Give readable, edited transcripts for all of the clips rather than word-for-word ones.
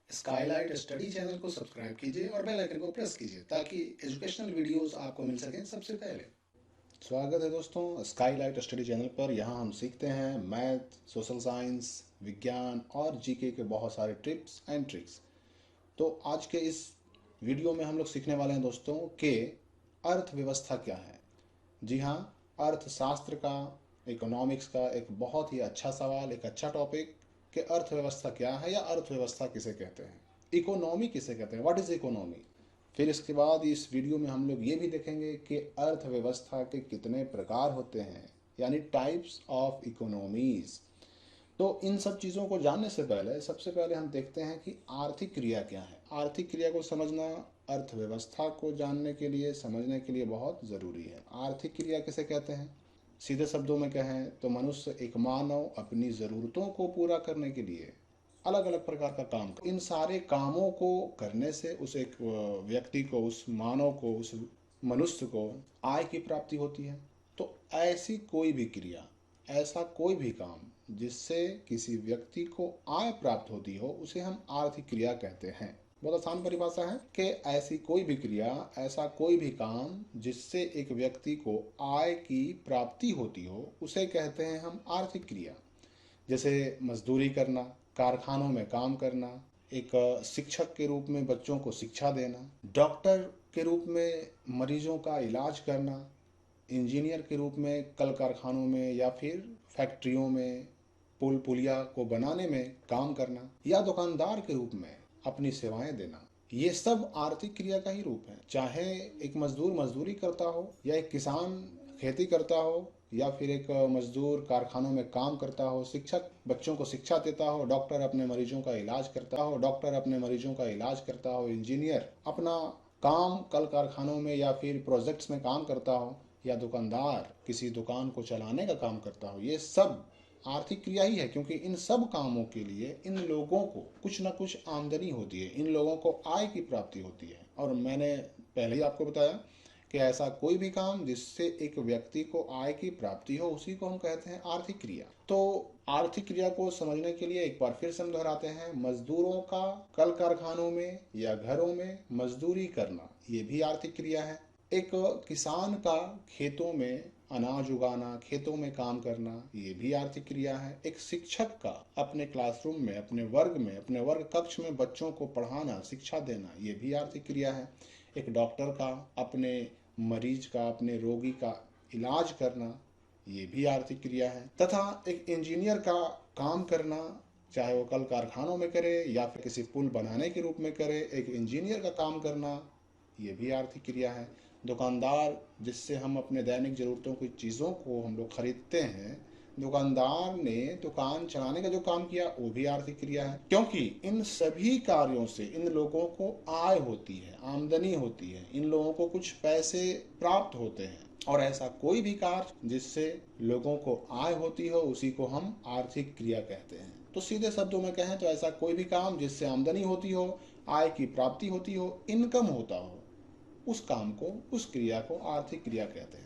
Skylight study channel को subscribe कीजिए और बेल आइकन को प्रेस कीजिए ताकि एजुकेशनल वीडियोस आपको मिल सकें सबसे पहले। स्वागत है दोस्तों स्काईलाइट स्टडी चैनल पर। यहाँ हम सीखते हैं मैथ, सोशल साइंस, विज्ञान और जीके के बहुत सारे टिप्स एंड ट्रिक्स। तो आज के इस वीडियो में हम लोग सीखने वाले हैं दोस्तों कि अर्थव्यवस्था क्या है। जी हाँ, अर्थशास्त्र का, इकोनॉमिक्स का एक बहुत ही अच्छा सवाल, एक अच्छा टॉपिक कि अर्थव्यवस्था क्या है या अर्थव्यवस्था किसे कहते हैं, इकोनॉमी किसे कहते हैं, व्हाट इज इकोनॉमी। फिर इसके बाद इस वीडियो में हम लोग ये भी देखेंगे कि अर्थव्यवस्था के कितने प्रकार होते हैं, यानी टाइप्स ऑफ इकोनॉमीज। तो इन सब चीज़ों को जानने से पहले सबसे पहले हम देखते हैं कि आर्थिक क्रिया क्या है। आर्थिक क्रिया को समझना अर्थव्यवस्था को जानने के लिए, समझने के लिए बहुत ज़रूरी है। आर्थिक क्रिया किसे कहते हैं? सीधे शब्दों में कहें तो मनुष्य, एक मानव अपनी ज़रूरतों को पूरा करने के लिए अलग अलग प्रकार का काम, इन सारे कामों को करने से उस एक व्यक्ति को, उस मानव को, उस मनुष्य को आय की प्राप्ति होती है। तो ऐसी कोई भी क्रिया, ऐसा कोई भी काम जिससे किसी व्यक्ति को आय प्राप्त होती हो, उसे हम आर्थिक क्रिया कहते हैं। बहुत आसान परिभाषा है कि ऐसी कोई भी क्रिया, ऐसा कोई भी काम जिससे एक व्यक्ति को आय की प्राप्ति होती हो, उसे कहते हैं हम आर्थिक क्रिया। जैसे मजदूरी करना, कारखानों में काम करना, एक शिक्षक के रूप में बच्चों को शिक्षा देना, डॉक्टर के रूप में मरीजों का इलाज करना, इंजीनियर के रूप में कल कारखानों में या फिर फैक्ट्रियों में पुल पुलिया को बनाने में काम करना, या दुकानदार के रूप में अपनी सेवाएं देना। ये सब आर्थिक क्रिया का ही रूप है। चाहे एक मजदूर मजदूरी करता हो, या एक किसान खेती करता हो, या फिर एक मजदूर कारखानों में काम करता हो, शिक्षक बच्चों को शिक्षा देता हो, डॉक्टर अपने मरीजों का इलाज करता हो, इंजीनियर अपना काम कल कारखानों में या फिर प्रोजेक्ट्स में काम करता हो, या दुकानदार किसी दुकान को चलाने का काम करता हो। ये सब आर्थिक क्रिया ही है, क्योंकि इन सब कामों के लिए इन लोगों को कुछ ना कुछ आमदनी होती है, इन लोगों को आय की प्राप्ति होती है। और मैंने पहले ही आपको बताया कि ऐसा कोई भी काम जिससे एक व्यक्ति को आय की प्राप्ति हो, उसी को हम कहते हैं आर्थिक क्रिया। तो आर्थिक क्रिया को समझने के लिए एक बार फिर से हम दोहराते हैं, मजदूरों का कल कारखानों में या घरों में मजदूरी करना, ये भी आर्थिक क्रिया है। एक किसान का खेतों में अनाज उगाना, खेतों में काम करना, ये भी आर्थिक क्रिया है। एक शिक्षक का अपने क्लासरूम में, अपने वर्ग कक्ष में बच्चों को पढ़ाना, शिक्षा देना, ये भी आर्थिक क्रिया है। एक डॉक्टर का अपने मरीज का, अपने रोगी का इलाज करना, ये भी आर्थिक क्रिया है। तथा एक इंजीनियर का काम करना, चाहे वो कल कारखानों में करे या फिर किसी पुल बनाने के रूप में करे, एक इंजीनियर का काम करना, ये भी आर्थिक क्रिया है। दुकानदार, जिससे हम अपने दैनिक ज़रूरतों की चीज़ों को हम लोग खरीदते हैं, दुकानदार ने दुकान चलाने का जो काम किया, वो भी आर्थिक क्रिया है। क्योंकि इन सभी कार्यों से इन लोगों को आय होती है, आमदनी होती है, इन लोगों को कुछ पैसे प्राप्त होते हैं। और ऐसा कोई भी कार्य जिससे लोगों को आय होती हो, उसी को हम आर्थिक क्रिया कहते हैं। तो सीधे शब्दों में कहें तो ऐसा कोई भी काम जिससे आमदनी होती हो, आय की प्राप्ति होती हो, इनकम होता हो, उस काम को, उस क्रिया को आर्थिक क्रिया कहते हैं।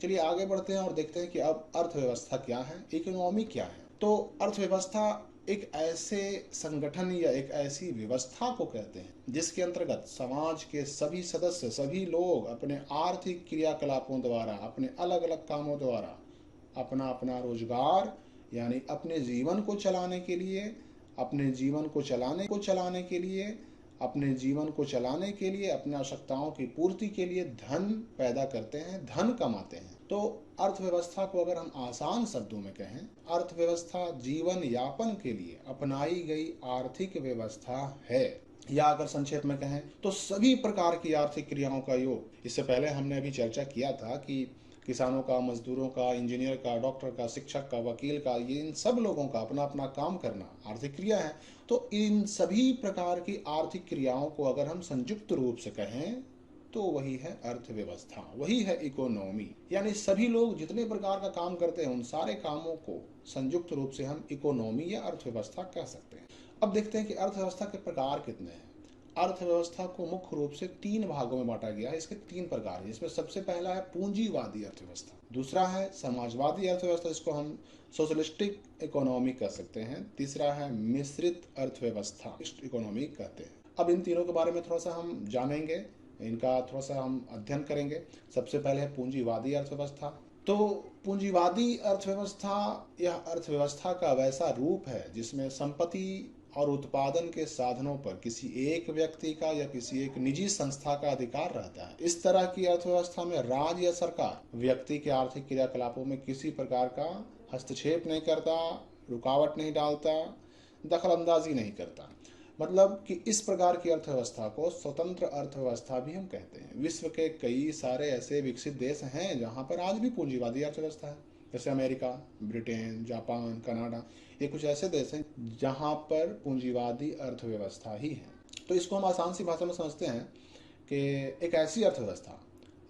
चलिए आगे बढ़ते हैं और देखते हैं कि अब अर्थव्यवस्था क्या है, इकोनॉमी क्या है। तो अर्थव्यवस्था एक ऐसे संगठन या एक ऐसी व्यवस्था को कहते हैं जिसके अंतर्गत समाज के सभी सदस्य, सभी लोग अपने आर्थिक क्रियाकलापों द्वारा, अपने अलग अलग कामों द्वारा अपना अपना रोजगार, यानी अपने जीवन को चलाने के लिए, अपने जीवन को चलाने के लिए, अपने जीवन को चलाने के लिए, अपने आवश्यकताओं की पूर्ति के लिए धन पैदा करते हैं, धन कमाते हैं। तो अर्थव्यवस्था को अगर हम आसान शब्दों में कहें, अर्थव्यवस्था जीवन यापन के लिए अपनाई गई आर्थिक व्यवस्था है। या अगर संक्षेप में कहें तो सभी प्रकार की आर्थिक क्रियाओं का योग। इससे पहले हमने अभी चर्चा किया था कि किसानों का, मजदूरों का, इंजीनियर का, डॉक्टर का, शिक्षक का, वकील का, ये इन सब लोगों का अपना अपना काम करना आर्थिक क्रिया है। तो इन सभी प्रकार की आर्थिक क्रियाओं को अगर हम संयुक्त रूप से कहें तो वही है अर्थव्यवस्था, वही है इकोनॉमी। यानी सभी लोग जितने प्रकार का काम करते हैं, उन सारे कामों को संयुक्त रूप से हम इकोनॉमी या अर्थव्यवस्था कह सकते हैं। अब देखते हैं कि अर्थव्यवस्था के प्रकार कितने हैं। अर्थव्यवस्था को मुख्य रूप से तीन भागों में बांटा गया है। इसके तीन प्रकार हैं, जिसमें सबसे पहला है पूंजीवादी अर्थव्यवस्था, दूसरा है समाजवादी अर्थव्यवस्था जिसको हम सोशलिस्टिक इकोनॉमी कह सकते हैं, तीसरा है मिश्रित अर्थव्यवस्था, मिक्स्ड इकोनॉमी कहते हैं। अब इन तीनों के बारे में थोड़ा सा हम जानेंगे, इनका थोड़ा सा हम अध्ययन करेंगे। सबसे पहले है पूंजीवादी अर्थव्यवस्था। तो पूंजीवादी अर्थव्यवस्था यह अर्थव्यवस्था का वैसा रूप है जिसमें संपत्ति और उत्पादन के साधनों पर किसी एक व्यक्ति का या किसी एक निजी संस्था का अधिकार रहता है। इस तरह की अर्थव्यवस्था में राज्य या सरकार व्यक्ति के आर्थिक क्रियाकलापों में किसी प्रकार का हस्तक्षेप नहीं करता, रुकावट नहीं डालता, दखल अंदाजी नहीं करता। मतलब कि इस प्रकार की अर्थव्यवस्था को स्वतंत्र अर्थव्यवस्था भी हम कहते हैं। विश्व के कई सारे ऐसे विकसित देश हैं जहां पर आज भी पूंजीवादी अर्थव्यवस्था है, जैसे अमेरिका, ब्रिटेन, जापान, कनाडा, ये कुछ ऐसे देश हैं जहां पर पूंजीवादी अर्थव्यवस्था ही है। तो इसको हम आसान सी भाषा में समझते हैं कि एक ऐसी अर्थव्यवस्था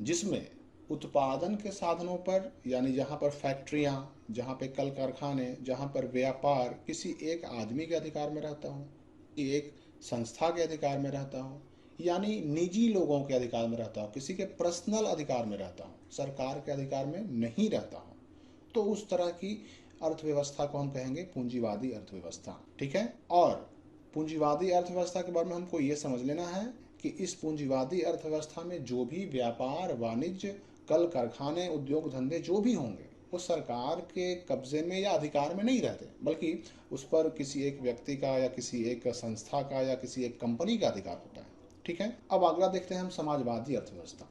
जिसमें उत्पादन के साधनों पर, यानी जहां पर फैक्ट्रियां, जहां पे कल कारखाने, जहां पर व्यापार किसी एक आदमी के अधिकार में रहता हो, एक संस्था के अधिकार में रहता हो, यानी निजी लोगों के अधिकार में रहता हो, किसी के पर्सनल अधिकार में रहता हो, सरकार के अधिकार में नहीं रहता हो, तो उस तरह की अर्थव्यवस्था को हम कहेंगे पूंजीवादी अर्थव्यवस्था। ठीक है। और पूंजीवादी अर्थव्यवस्था के बारे में हमको ये समझ लेना है कि इस पूंजीवादी अर्थव्यवस्था में जो भी व्यापार, वाणिज्य, कल कारखाने, उद्योग धंधे जो भी होंगे वो सरकार के कब्जे में या अधिकार में नहीं रहते, बल्कि उस पर किसी एक व्यक्ति का या किसी एक संस्था का या किसी एक कंपनी का अधिकार होता है। ठीक है। अब अगला देखते हैं हम समाजवादी अर्थव्यवस्था।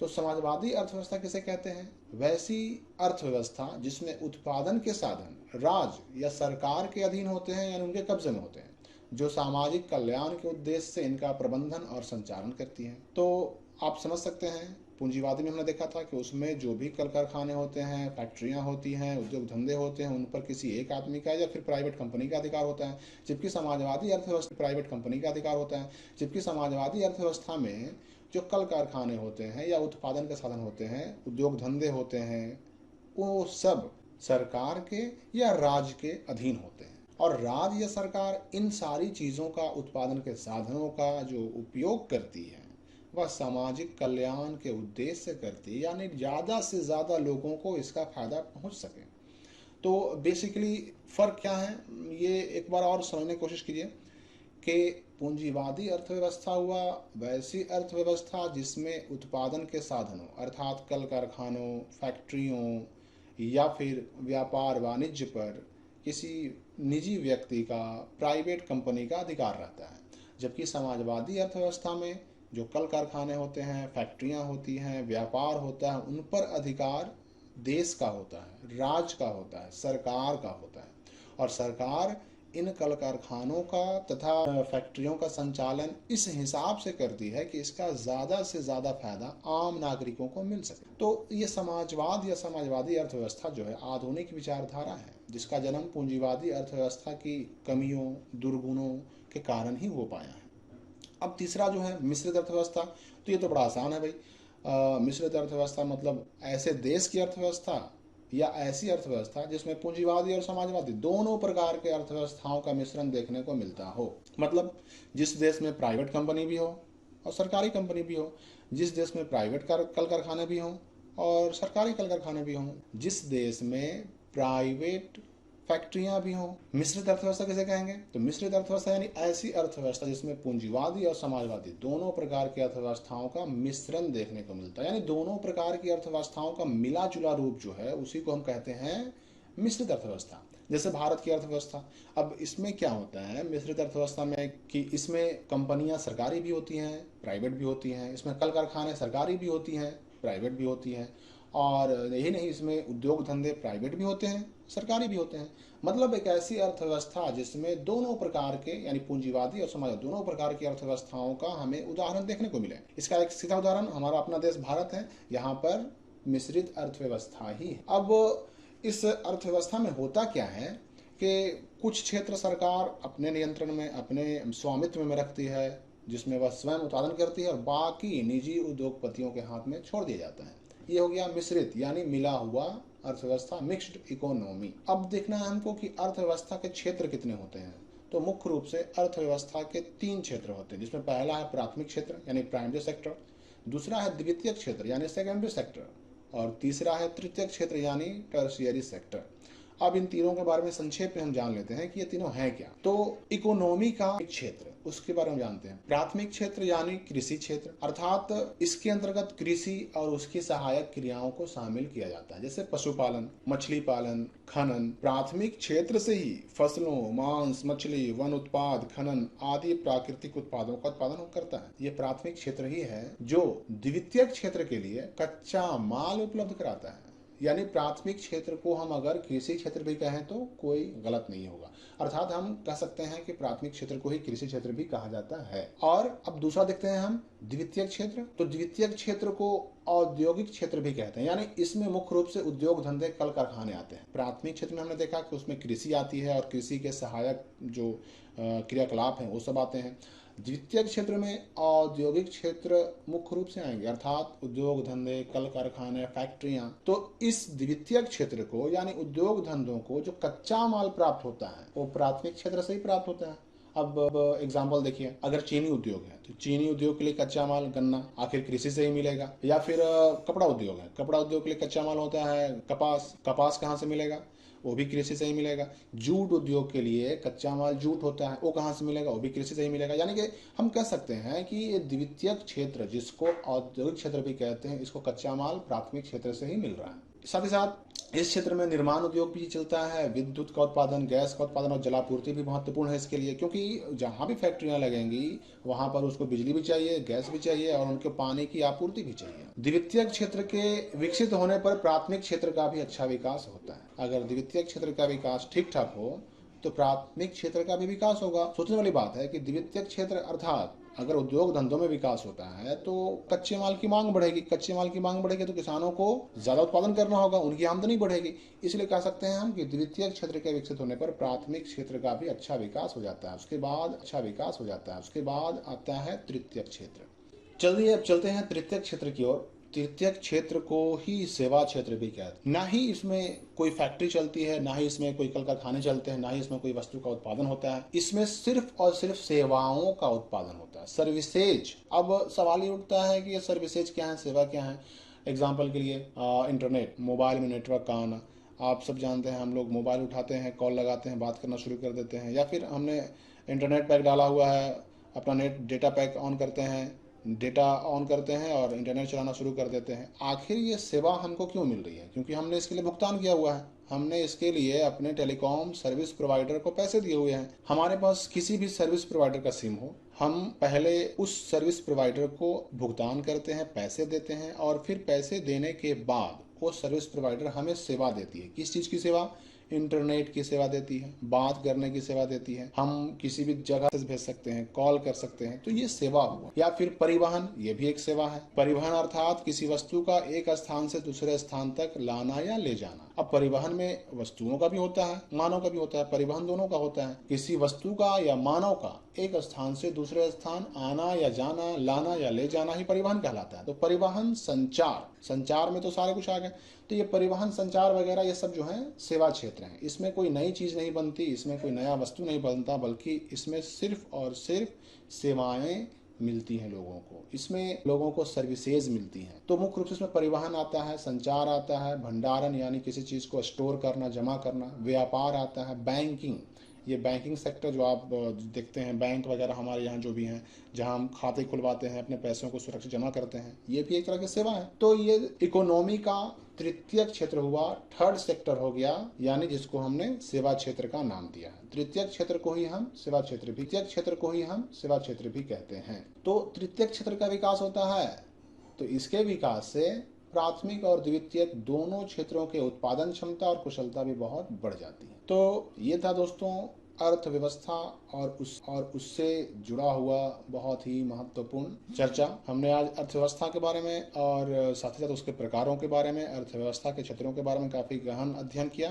तो समाजवादी अर्थव्यवस्था किसे कहते हैं? वैसी अर्थव्यवस्था जिसमें उत्पादन के साधन राज्य या सरकार के अधीन होते हैं, यानी उनके कब्जे में होते हैं, जो सामाजिक कल्याण के उद्देश्य से इनका प्रबंधन और संचालन करती हैं। तो आप समझ सकते हैं पूंजीवादी में हमने देखा था कि उसमें जो भी कल कारखाने होते हैं, फैक्ट्रियां होती हैं, उद्योग धंधे होते हैं, उन पर किसी एक आदमी का या फिर प्राइवेट कंपनी का अधिकार होता है। जबकि समाजवादी अर्थव्यवस्था प्राइवेट कंपनी का अधिकार होता है। जबकि समाजवादी अर्थव्यवस्था में जो कल कारखाने होते हैं या उत्पादन के साधन होते हैं, उद्योग धंधे होते हैं, वो सब सरकार के या राज्य के अधीन होते हैं। और राज्य या सरकार इन सारी चीज़ों का, उत्पादन के साधनों का जो उपयोग करती है वह सामाजिक कल्याण के उद्देश्य से करती है, यानी ज़्यादा से ज़्यादा लोगों को इसका फायदा पहुंच सके। तो बेसिकली फ़र्क क्या है, ये एक बार और समझने की कोशिश कीजिए कि पूंजीवादी अर्थव्यवस्था हुआ वैसी अर्थव्यवस्था जिसमें उत्पादन के साधनों अर्थात कल कारखानों, फैक्ट्रियों या फिर व्यापार वाणिज्य पर किसी निजी व्यक्ति का, प्राइवेट कंपनी का अधिकार रहता है। जबकि समाजवादी अर्थव्यवस्था में जो कल कारखाने होते हैं, फैक्ट्रियां होती हैं, व्यापार होता है, उन पर अधिकार देश का होता है, राज्य का होता है, सरकार का होता है। और सरकार इन कल कारखानों का तथा फैक्ट्रियों का संचालन इस हिसाब से करती है कि इसका ज़्यादा से ज़्यादा फायदा आम नागरिकों को मिल सके। तो ये समाजवाद या समाजवादी अर्थव्यवस्था जो है आधुनिक विचारधारा है, जिसका जन्म पूंजीवादी अर्थव्यवस्था की कमियों, दुर्गुणों के कारण ही हो पाया है। अब तीसरा जो है मिश्रित अर्थव्यवस्था, तो ये तो बड़ा आसान है भाई। मिश्रित अर्थव्यवस्था मतलब ऐसे देश की अर्थव्यवस्था या ऐसी अर्थव्यवस्था जिसमें पूंजीवादी और समाजवादी दोनों प्रकार के अर्थव्यवस्थाओं का मिश्रण देखने को मिलता हो। मतलब जिस देश में प्राइवेट कंपनी भी हो और सरकारी कंपनी भी हो, जिस देश में प्राइवेट कल कारखाने भी हों और सरकारी कल कारखाने भी हों, जिस देश में प्राइवेट फैक्ट्रियां भी हों। मिश्रित अर्थव्यवस्था किसे कहेंगे? तो मिश्रित अर्थव्यवस्था यानी ऐसी अर्थव्यवस्था जिसमें पूंजीवादी और समाजवादी दोनों प्रकार की अर्थव्यवस्थाओं का मिश्रण देखने को मिलता है, यानी दोनों प्रकार की अर्थव्यवस्थाओं का मिला जुला रूप जो है उसी को हम कहते हैं मिश्रित अर्थव्यवस्था। जैसे भारत की अर्थव्यवस्था, अब इसमें क्या होता है मिश्रित अर्थव्यवस्था में कि इसमें कंपनियां सरकारी भी होती हैं, प्राइवेट भी होती हैं, इसमें कल कारखाने सरकारी भी होती हैं, प्राइवेट भी होती हैं, और यही नहीं, इसमें उद्योग धंधे प्राइवेट भी होते हैं, सरकारी भी होते हैं। मतलब एक ऐसी अर्थव्यवस्था जिसमें दोनों प्रकार के, यानी पूंजीवादी और समाजवादी दोनों प्रकार की अर्थव्यवस्थाओं का हमें उदाहरण देखने को मिले। इसका एक सीधा उदाहरण हमारा अपना देश भारत है, यहाँ पर मिश्रित अर्थव्यवस्था ही है। अब इस अर्थव्यवस्था में होता क्या है कि कुछ क्षेत्र सरकार अपने नियंत्रण में, अपने स्वामित्व में रखती है, जिसमें वह स्वयं उत्पादन करती है, और बाकी निजी उद्योगपतियों के हाथ में छोड़ दिया जाता है। ये हो गया मिश्रित यानी मिला हुआ अर्थव्यवस्था, मिक्स्ड इकोनॉमी। अब देखना है हमको कि अर्थव्यवस्था के क्षेत्र कितने होते हैं। तो मुख्य रूप से अर्थव्यवस्था के 3 क्षेत्र होते हैं, जिसमें पहला है प्राथमिक क्षेत्र यानी प्राइमरी सेक्टर, दूसरा है द्वितीयक क्षेत्र यानी सेकेंडरी सेक्टर, और तीसरा है तृतीयक क्षेत्र यानी टर्शियरी सेक्टर। अब इन तीनों के बारे में संक्षेप में हम जान लेते हैं कि ये तीनों हैं क्या। तो इकोनॉमी का क्षेत्र, उसके बारे में जानते हैं। प्राथमिक क्षेत्र यानी कृषि क्षेत्र, अर्थात इसके अंतर्गत कृषि और उसकी सहायक क्रियाओं को शामिल किया जाता है, जैसे पशुपालन, मछली पालन, खनन। प्राथमिक क्षेत्र से ही फसलों, मांस, मछली, वन उत्पाद, खनन आदि प्राकृतिक उत्पादों का उत्पादन करता है। ये प्राथमिक क्षेत्र ही है जो द्वितीयक क्षेत्र के लिए कच्चा माल उपलब्ध कराता है। यानी प्राथमिक क्षेत्र को हम अगर कृषि क्षेत्र भी कहें तो कोई गलत नहीं होगा, अर्थात हम कह सकते हैं कि प्राथमिक क्षेत्र को ही कृषि क्षेत्र भी कहा जाता है। और अब दूसरा देखते हैं हम द्वितीयक क्षेत्र। तो द्वितीयक क्षेत्र को औद्योगिक क्षेत्र भी कहते हैं, यानी इसमें मुख्य रूप से उद्योग धंधे, कल कारखाने आते हैं। प्राथमिक क्षेत्र में हमने देखा कि उसमें कृषि आती है और कृषि के सहायक जो क्रियाकलाप हैं वो सब आते हैं। द्वितीयक क्षेत्र में औद्योगिक क्षेत्र मुख्य रूप से आएंगे, अर्थात उद्योग धंधे, कल कारखाने, फैक्ट्रियां। तो इस द्वितीयक क्षेत्र को यानी उद्योग धंधों को जो कच्चा माल प्राप्त होता है वो प्राथमिक क्षेत्र से ही प्राप्त होता है। अब एग्जाम्पल देखिए, अगर चीनी उद्योग है तो चीनी उद्योग के लिए कच्चा माल गन्ना आखिर कृषि से ही मिलेगा। या फिर कपड़ा उद्योग है, कपड़ा उद्योग के लिए कच्चा माल होता है कपास, कपास कहाँ से मिलेगा, वो भी कृषि से ही मिलेगा। जूट उद्योग के लिए कच्चा माल जूट होता है, वो कहाँ से मिलेगा, वो भी कृषि से ही मिलेगा। यानी कि हम कह सकते हैं कि ये द्वितीयक क्षेत्र, जिसको औद्योगिक क्षेत्र भी कहते हैं, इसको कच्चा माल प्राथमिक क्षेत्र से ही मिल रहा है। साथ ही साथ इस क्षेत्र में निर्माण उद्योग भी चलता है, विद्युत का उत्पादन, गैस का उत्पादन और जलापूर्ति भी महत्वपूर्ण है इसके लिए, क्योंकि जहाँ भी फैक्ट्रियां लगेंगी वहां पर उसको बिजली भी चाहिए, गैस भी चाहिए और उनके पानी की आपूर्ति भी चाहिए। द्वितीयक क्षेत्र के विकसित होने पर प्राथमिक क्षेत्र का भी अच्छा विकास होता है। अगर द्वितीयक क्षेत्र का विकास ठीक ठाक हो तो प्राथमिक क्षेत्र का भी विकास होगा। सोचने वाली बात है कि द्वितीयक क्षेत्र अर्थात अगर उद्योग धंधों में विकास होता है तो कच्चे माल की मांग बढ़ेगी, कच्चे माल की मांग बढ़ेगी तो किसानों को ज्यादा उत्पादन करना होगा, उनकी आमदनी बढ़ेगी। इसलिए कह सकते हैं हम कि द्वितीयक क्षेत्र के विकसित होने पर प्राथमिक क्षेत्र का भी अच्छा विकास हो जाता है, उसके बाद अच्छा विकास हो जाता है, उसके बाद आता है तृतीयक क्षेत्र। चलिए अब चलते हैं तृतीयक क्षेत्र की ओर। तृतीयक क्षेत्र को ही सेवा क्षेत्र भी कहते हैं। ना ही इसमें कोई फैक्ट्री चलती है, ना ही इसमें कोई कल कारखाने चलते हैं, ना ही इसमें कोई वस्तु का उत्पादन होता है। इसमें सिर्फ और सिर्फ सेवाओं का उत्पादन होता है, सर्विसेज। अब सवाल ये उठता है कि ये सर्विसेज क्या है, सेवा क्या है। एग्जाम्पल के लिए इंटरनेट, मोबाइल में नेटवर्क का आना। आप सब जानते हैं, हम लोग मोबाइल उठाते हैं, कॉल लगाते हैं, बात करना शुरू कर देते हैं, या फिर हमने इंटरनेट पैक डाला हुआ है, अपना नेट डेटा पैक ऑन करते हैं, डेटा ऑन करते हैं और इंटरनेट चलाना शुरू कर देते हैं। आखिर ये सेवा हमको क्यों मिल रही है? क्योंकि हमने इसके लिए भुगतान किया हुआ है, हमने इसके लिए अपने टेलीकॉम सर्विस प्रोवाइडर को पैसे दिए हुए हैं। हमारे पास किसी भी सर्विस प्रोवाइडर का सिम हो, हम पहले उस सर्विस प्रोवाइडर को भुगतान करते हैं, पैसे देते हैं, और फिर पैसे देने के बाद वो सर्विस प्रोवाइडर हमें सेवा देती है। किस चीज़ की सेवा? इंटरनेट की सेवा देती है, बात करने की सेवा देती है, हम किसी भी जगह से भेज सकते हैं, कॉल कर सकते हैं, तो ये सेवा हुआ। या फिर परिवहन, ये भी एक सेवा है। परिवहन अर्थात किसी वस्तु का एक स्थान से दूसरे स्थान तक लाना या ले जाना। अब परिवहन में वस्तुओं का भी होता है, मानव का भी होता है, परिवहन दोनों का होता है। किसी वस्तु का या मानव का एक स्थान से दूसरे स्थान आना या जाना, लाना या ले जाना ही परिवहन कहलाता है। तो परिवहन, संचार, संचार में तो सारे कुछ आ गए। तो ये परिवहन, संचार वगैरह ये सब जो है सेवा क्षेत्र है। इसमें कोई नई चीज नहीं बनती, इसमें कोई नया वस्तु नहीं बनता, बल्कि इसमें सिर्फ और सिर्फ सेवाएं मिलती हैं लोगों को, इसमें लोगों को सर्विसेज मिलती हैं। तो मुख्य रूप से इसमें परिवहन आता है, संचार आता है, भंडारण यानी किसी चीज को स्टोर करना, जमा करना, व्यापार आता है, बैंकिंग, ये बैंकिंग सेक्टर जो आप देखते हैं, बैंक वगैरह हमारे यहाँ जो भी हैं, जहाँ हम खाते खुलवाते हैं, अपने पैसों को सुरक्षित जमा करते हैं, ये भी एक तरह की सेवा है। तो ये इकोनॉमी का तृतीयक क्षेत्र हुआ, थर्ड सेक्टर हो गया, यानी जिसको हमने सेवा क्षेत्र का नाम दिया है। तृतीयक क्षेत्र को ही हम सेवा क्षेत्र भी, तृतीयक क्षेत्र को ही हम सेवा क्षेत्र भी कहते हैं। तो तृतीयक क्षेत्र का विकास होता है तो इसके विकास से प्राथमिक और द्वितीयक दोनों क्षेत्रों के उत्पादन क्षमता और कुशलता भी बहुत बढ़ जाती है। तो ये था दोस्तों अर्थव्यवस्था और उससे जुड़ा हुआ बहुत ही महत्वपूर्ण चर्चा। हमने आज अर्थव्यवस्था के बारे में और साथ ही साथ उसके प्रकारों के बारे में, अर्थव्यवस्था के क्षेत्रों के बारे में काफी गहन अध्ययन किया।